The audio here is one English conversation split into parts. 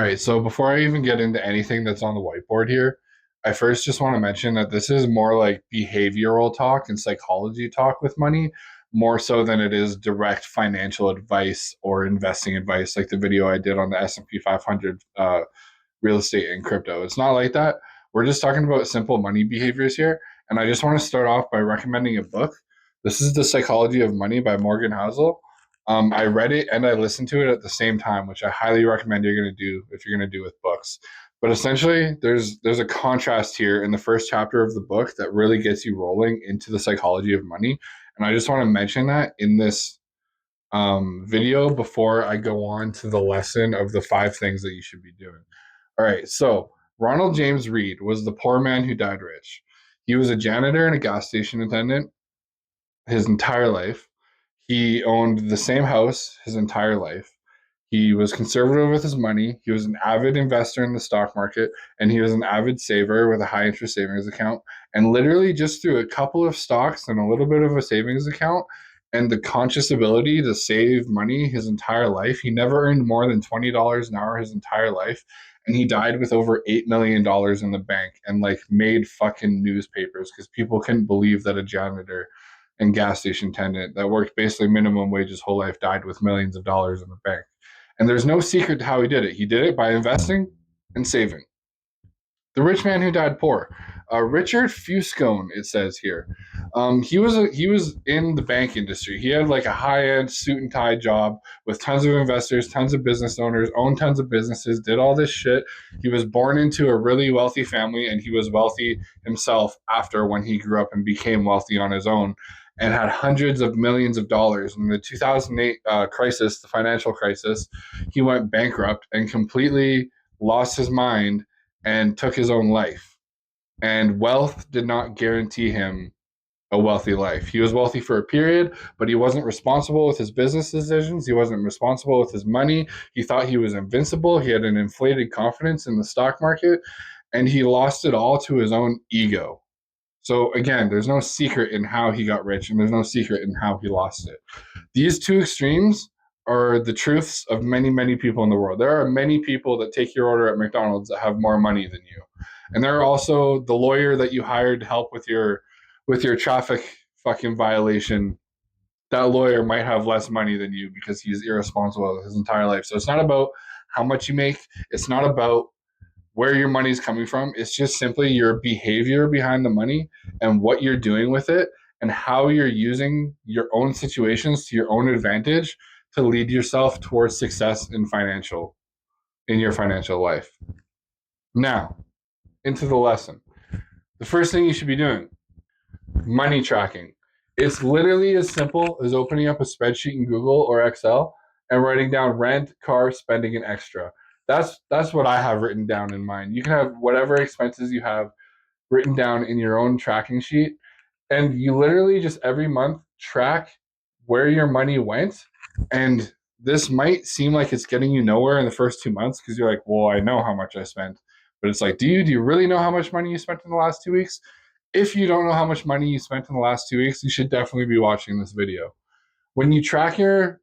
right, so before I even get into anything that's on the whiteboard here, I first just want to mention that this is more like behavioral talk and psychology talk with money, more so than it is direct financial advice or investing advice, like the video I did on the S&P 500 real estate and crypto. It's not like that. We're just talking about simple money behaviors here, and I just want to start off by recommending a book. This is The Psychology of Money by Morgan Housel. I read it and I listened to it at the same time, which I highly recommend you're going to do if you're going to do with books. But essentially, there's a contrast here in the first chapter of the book that really gets you rolling into the psychology of money. And I just want to mention that in this video before I go on to the lesson of the 5 things that you should be doing. All right, so Ronald James Reed was the poor man who died rich. He was a janitor and a gas station attendant his entire life. He owned the same house his entire life. He was conservative with his money. He was an avid investor in the stock market, and he was an avid saver with a high interest savings account. And literally, just through a couple of stocks and a little bit of a savings account, and the conscious ability to save money his entire life, he never earned more than $20 an hour his entire life. And he died with over $8 million in the bank and like made fucking newspapers because people couldn't believe that a janitor and gas station attendant that worked basically minimum wage his whole life died with millions of dollars in the bank. And there's no secret to how he did it. He did it by investing and saving. The rich man who died poor. Richard Fuscone, it says here. He was in the bank industry. He had like a high end suit and tie job with tons of investors, tons of business owners, owned tons of businesses, did all this shit. He was born into a really wealthy family, and he was wealthy himself after when he grew up and became wealthy on his own, and had hundreds of millions of dollars. In the 2008 crisis, the financial crisis, he went bankrupt and completely lost his mind and took his own life. And wealth did not guarantee him a wealthy life. He was wealthy for a period, but he wasn't responsible with his business decisions. He wasn't responsible with his money. He thought he was invincible. He had an inflated confidence in the stock market, and he lost it all to his own ego. So again, there's no secret in how he got rich, and there's no secret in how he lost it. These two extremes are the truths of many, many people in the world. There are many people that take your order at McDonald's that have more money than you. And there are also the lawyer that you hired to help with your traffic fucking violation. That lawyer might have less money than you because he's irresponsible his entire life. So it's not about how much you make. It's not about where your money is coming from. It's just simply your behavior behind the money and what you're doing with it and how you're using your own situations to your own advantage to lead yourself towards success in your financial life. Now, into the lesson. The first thing you should be doing, money tracking. It's literally as simple as opening up a spreadsheet in Google or Excel and writing down rent, car, spending, and extra. That's what I have written down in mine. You can have whatever expenses you have written down in your own tracking sheet, and you literally just every month track where your money went. And this might seem like it's getting you nowhere in the first 2 months because you're like, well, I know how much I spent. But it's like, do you really know how much money you spent in the last 2 weeks? If you don't know how much money you spent in the last 2 weeks, you should definitely be watching this video. When you track your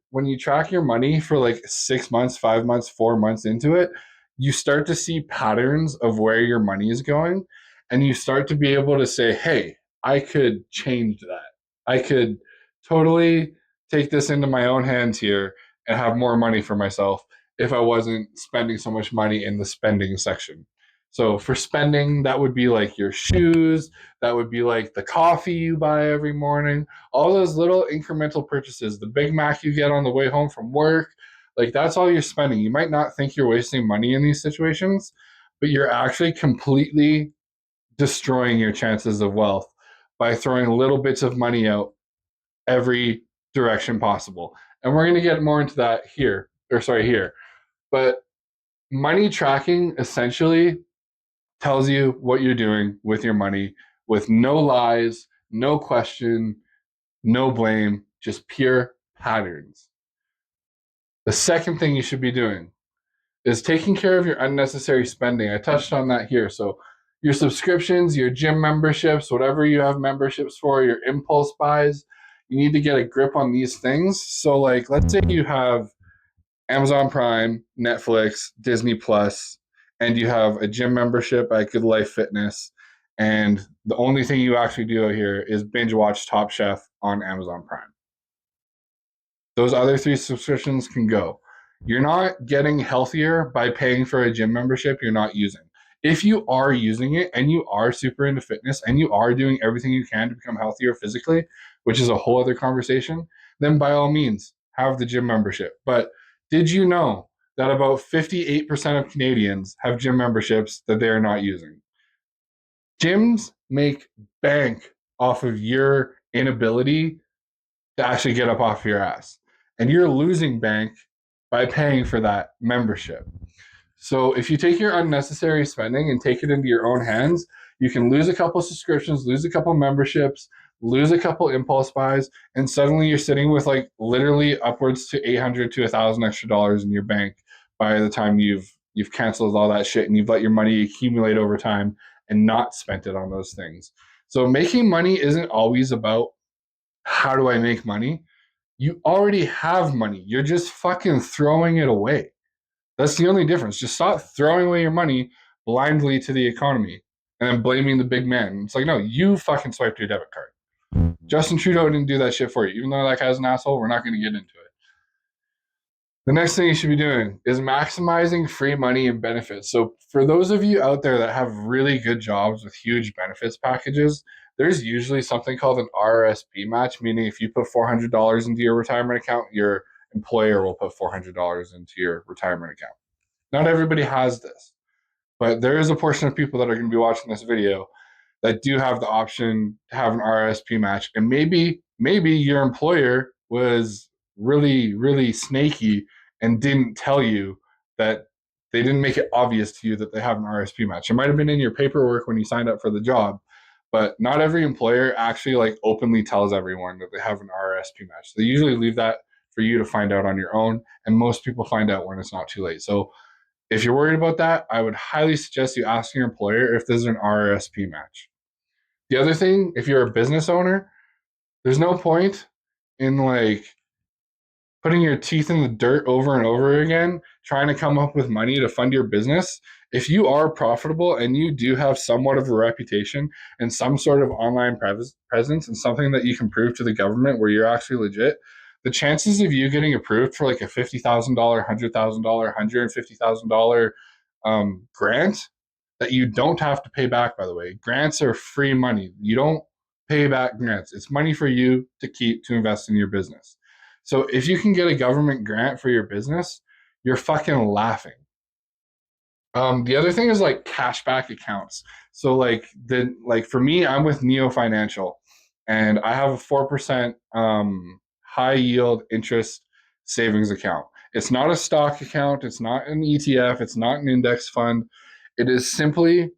money for like 6 months, 5 months, 4 months into it, you start to see patterns of where your money is going, and you start to be able to say, hey, I could change that. I could totally take this into my own hands here and have more money for myself if I wasn't spending so much money in the spending section. So for spending, that would be like your shoes, that would be like the coffee you buy every morning, all those little incremental purchases, the Big Mac you get on the way home from work, like that's all you're spending. You might not think you're wasting money in these situations, but you're actually completely destroying your chances of wealth by throwing little bits of money out every direction possible. And we're going to get more into that here. But money tracking essentially tells you what you're doing with your money with no lies, no question, no blame, just pure patterns. The second thing you should be doing is taking care of your unnecessary spending. I touched on that here. So your subscriptions, your gym memberships, whatever you have memberships for, your impulse buys, you need to get a grip on these things. So like let's say you have Amazon Prime, Netflix, Disney Plus, and you have a gym membership at Good Life Fitness. And the only thing you actually do out here is binge watch Top Chef on Amazon Prime. Those other three subscriptions can go. You're not getting healthier by paying for a gym membership you're not using. If you are using it and you are super into fitness and you are doing everything you can to become healthier physically, which is a whole other conversation, then by all means, have the gym membership. But did you know that about 58% of Canadians have gym memberships that they are not using? Gyms make bank off of your inability to actually get up off your ass. And you're losing bank by paying for that membership. So if you take your unnecessary spending and take it into your own hands, you can lose a couple subscriptions, lose a couple memberships, lose a couple impulse buys, and suddenly you're sitting with like literally upwards to 800 to 1,000 extra dollars in your bank by the time you've canceled all that shit and you've let your money accumulate over time and not spent it on those things. So making money isn't always about how do I make money? You already have money. You're just fucking throwing it away. That's the only difference. Just stop throwing away your money blindly to the economy and then blaming the big man. It's like, no, you fucking swiped your debit card. Justin Trudeau didn't do that shit for you. Even though that guy's an asshole, we're not going to get into it. The next thing you should be doing is maximizing free money and benefits. So, for those of you out there that have really good jobs with huge benefits packages, there's usually something called an RRSP match, meaning if you put $400 into your retirement account, your employer will put $400 into your retirement account. Not everybody has this, but there is a portion of people that are going to be watching this video that do have the option to have an RSP match. And maybe your employer was really snaky and didn't tell you that they didn't make it obvious to you that they have an RSP match. It might have been in your paperwork when you signed up for the job, but not every employer actually like openly tells everyone that they have an RSP match. They usually leave that for you to find out on your own, and most people find out when it's not too late. So if you're worried about that, I would highly suggest you ask your employer if there's an RSP match. The other thing, if you're a business owner, there's no point in like putting your teeth in the dirt over and over again, trying to come up with money to fund your business. If you are profitable and you do have somewhat of a reputation and some sort of online presence and something that you can prove to the government where you're actually legit, the chances of you getting approved for like a $50,000, $100,000, $150,000 grant that you don't have to pay back, by the way. Grants are free money. You don't pay back grants. It's money for you to keep to invest in your business. So if you can get a government grant for your business, you're fucking laughing. The other thing is like cashback accounts. So like for me, I'm with Neo Financial, and I have a 4% high yield interest savings account. It's not a stock account. It's not an ETF. It's not an index fund. It is simply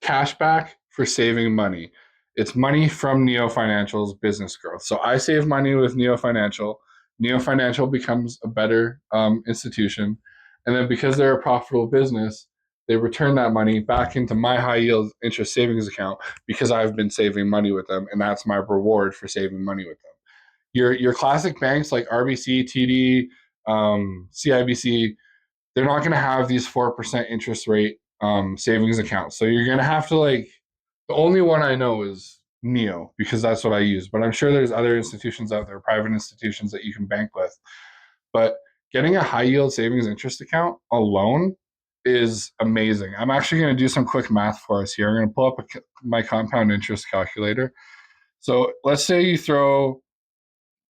cashback for saving money. It's money from Neo Financial's business growth. So I save money with Neo Financial. Neo Financial becomes a better institution. And then because they're a profitable business, they return that money back into my high yield interest savings account because I've been saving money with them. And that's my reward for saving money with them. Your classic banks like RBC, TD, CIBC, they're not going to have these 4% interest rate savings accounts. So you're going to have to like, the only one I know is Neo because that's what I use. But I'm sure there's other institutions out there, private institutions that you can bank with. But getting a high yield savings interest account alone is amazing. I'm actually going to do some quick math for us here. I'm going to pull up my compound interest calculator. So let's say you throw,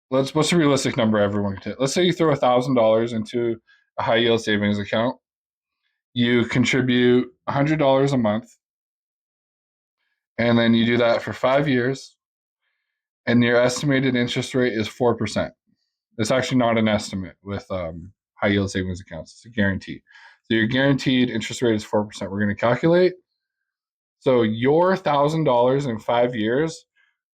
what's a realistic number everyone can take? Let's say you throw $1,000 into a high yield savings account. You contribute $100 a month, and then you do that for 5 years, and your estimated interest rate is 4%. It's actually not an estimate with high yield savings accounts. It's a guarantee. So your guaranteed interest rate is 4%. We're going to calculate. So your $1,000 in 5 years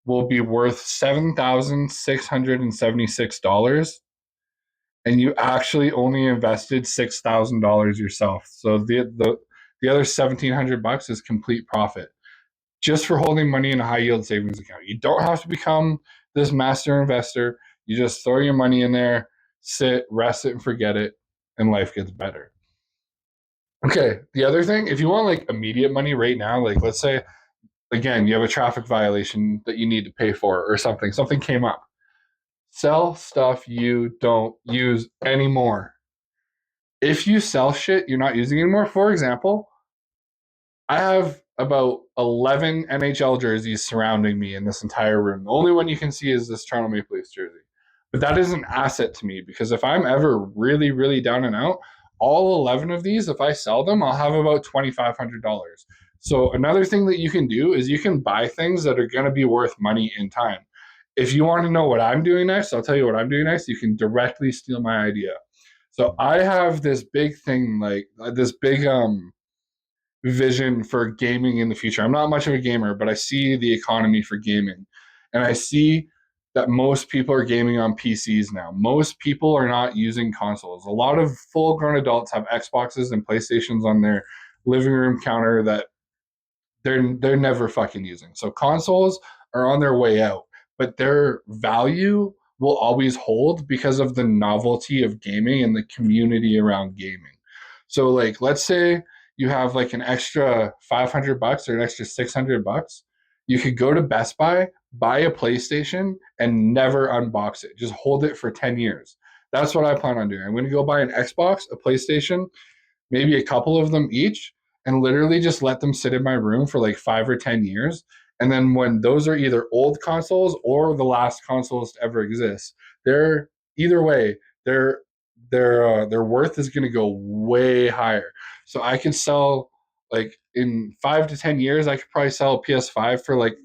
will be worth $7,676, and you actually only invested $6,000 yourself. So the other $1,700 is complete profit just for holding money in a high yield savings account. You don't have to become this master investor. You just throw your money in there. sit, rest it, and forget it, and life gets better. Okay, the other thing, if you want like immediate money right now, like let's say again you have a traffic violation that you need to pay for or something came up. Sell stuff you don't use anymore. If you sell shit you're not using anymore, for example, I have about 11 NHL jerseys surrounding me in this entire room. The only one you can see is this Toronto Maple Leafs jersey. But that is an asset to me because if I'm ever really, really down and out, all 11 of these, if I sell them, I'll have about $2,500. So another thing that you can do is you can buy things that are going to be worth money in time. If you want to know what I'm doing next, I'll tell you what I'm doing next. You can directly steal my idea. So I have this big thing, like this big vision for gaming in the future. I'm not much of a gamer, but I see the economy for gaming. And I see that most people are gaming on PCs now. Most people are not using consoles. A lot of full grown adults have Xboxes and PlayStations on their living room counter that they're never fucking using. So consoles are on their way out, but their value will always hold because of the novelty of gaming and the community around gaming. So like let's say you have like an extra $500 or an extra $600, you could go to Best Buy, buy a PlayStation and never unbox it. Just hold it for 10 years. That's what I plan on doing. I'm going to go buy an Xbox, a PlayStation, maybe a couple of them each, and literally just let them sit in my room for like 5 or 10 years. And then when those are either old consoles or the last consoles to ever exist, they're either way, their worth is going to go way higher. So I could sell like in 5 to 10 years, I could probably sell a PS5 for like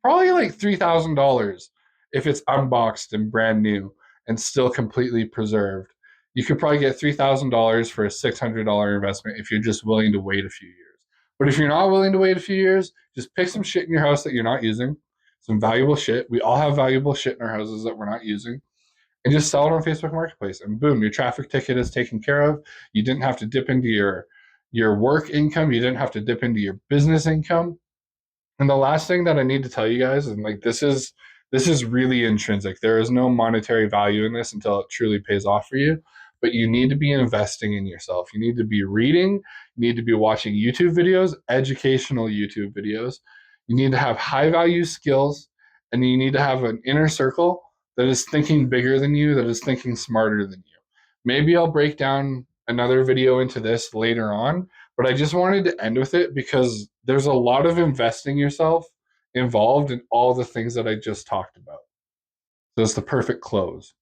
probably like $3,000 if it's unboxed and brand new and still completely preserved. You could probably get $3,000 for a $600 investment if you're just willing to wait a few years. But if you're not willing to wait a few years, just pick some shit in your house that you're not using, some valuable shit. We all have valuable shit in our houses that we're not using, and just sell it on Facebook Marketplace. And boom, your traffic ticket is taken care of. You didn't have to dip into your work income. You didn't have to dip into your business income. And the last thing that I need to tell you guys, and like this is really intrinsic. There is no monetary value in this until it truly pays off for you. But you need to be investing in yourself. You need to be reading. You need to be watching YouTube videos, educational YouTube videos. You need to have high value skills, and you need to have an inner circle that is thinking bigger than you, that is thinking smarter than you. Maybe I'll break down another video into this later on, but I just wanted to end with it because there's a lot of investing yourself involved in all the things that I just talked about. So it's the perfect close.